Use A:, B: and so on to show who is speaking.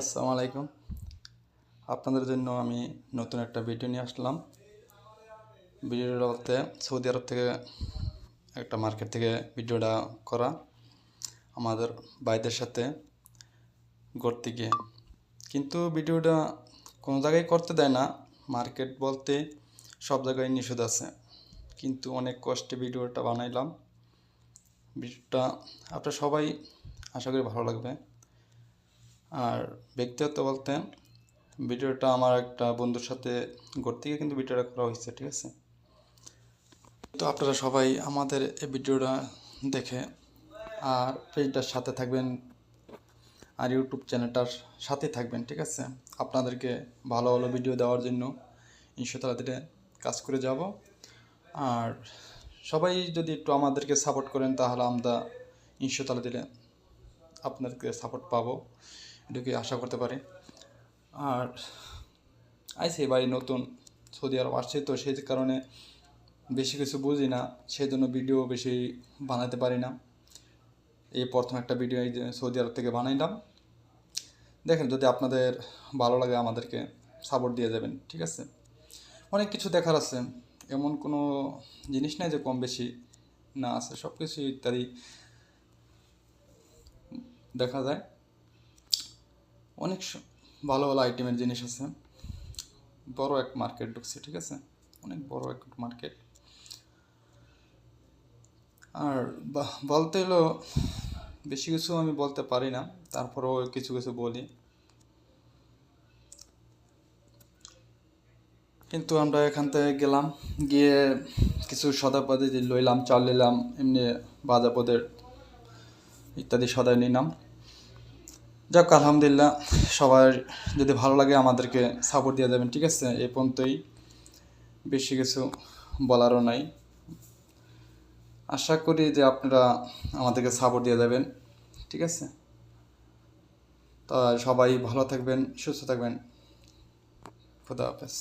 A: আসসালামু আলাইকুম। আপনাদের জন্য আমি নতুন একটা ভিডিও নিয়ে আসলাম। ভিডিওটা বলতে সৌদি আরব থেকে একটা মার্কেট থেকে ভিডিওটা করা আমাদের ভাইদের সাথে ঘুরতে গিয়ে। কিন্তু ভিডিওটা কোনো জায়গায় করতে দেয় না, মার্কেট বলতে সব জায়গায় নিষেধ আছে। কিন্তু অনেক কষ্টে ভিডিওটা বানাইলাম। ভিডিওটা আপনারা সবাই আশা করি ভালো লাগবে। আর ব্যক্তিগত বলতে ভিডিওটা আমার একটা বন্ধুর সাথে ঘুরতে গিয়ে কিন্তু ভিডিওটা করা হয়েছে, ঠিক আছে? তো আপনারা সবাই আমাদের এই ভিডিওটা দেখে আর পেজটার সাথে থাকবেন আর ইউটিউব চ্যানেলটার সাথে থাকবেন, ঠিক আছে? আপনাদেরকে ভালো ভালো ভিডিও দেওয়ার জন্য ইনশাআল্লাহ দিলে কাজ করে যাব। আর সবাই যদি একটু আমাদেরকে সাপোর্ট করেন তাহলে আমরা ইনশাআল্লাহ দিলে আপনাদেরকে সাপোর্ট পাবো, এটুকুই আশা করতে পারি। আর আইসি এবারে নতুন সৌদি আরব আসছে, তো সেই কারণে বেশি কিছু বুঝি না, সেই জন্য ভিডিও বেশি বানাতে পারি না। এই প্রথম একটা ভিডিও এই যে সৌদি আরব থেকে বানাইলাম। দেখেন, যদি আপনাদের ভালো লাগে আমাদেরকে সাপোর্ট দিয়ে যাবেন, ঠিক আছে? অনেক কিছু দেখার আছে, এমন কোনো জিনিস নাই যে কম বেশি না আছে, সব কিছু ইত্যাদি দেখা যায়। অনেক ভালো ভালো আইটেমের জিনিস আছে। বড় এক মার্কেট ঢুকছে, ঠিক আছে? অনেক বড় এক মার্কেট। আর বলতে হলো বেশি কিছু আমি বলতে পারি না, তারপরেও কিছু কিছু বলি। কিন্তু আমরা এখান থেকে গেলাম, গিয়ে কিছু সদাপাতি লইলাম, চাল নিলাম, এমনি বাজাপদের ইত্যাদি সদাই নিলাম। যাক, আলহামদুলিল্লাহ, সবার যদি ভালো লাগে আমাদেরকে সাপোর্ট দিয়ে দেবেন, ঠিক আছে? এই পর্যন্তই, বেশি কিছু বলারও নাই। আশা করি যে আপনারা আমাদেরকে সাপোর্ট দিয়ে দেবেন, ঠিক আছে? তা সবাই ভালো থাকবেন, সুস্থ থাকবেন। খুদা হাফেজ।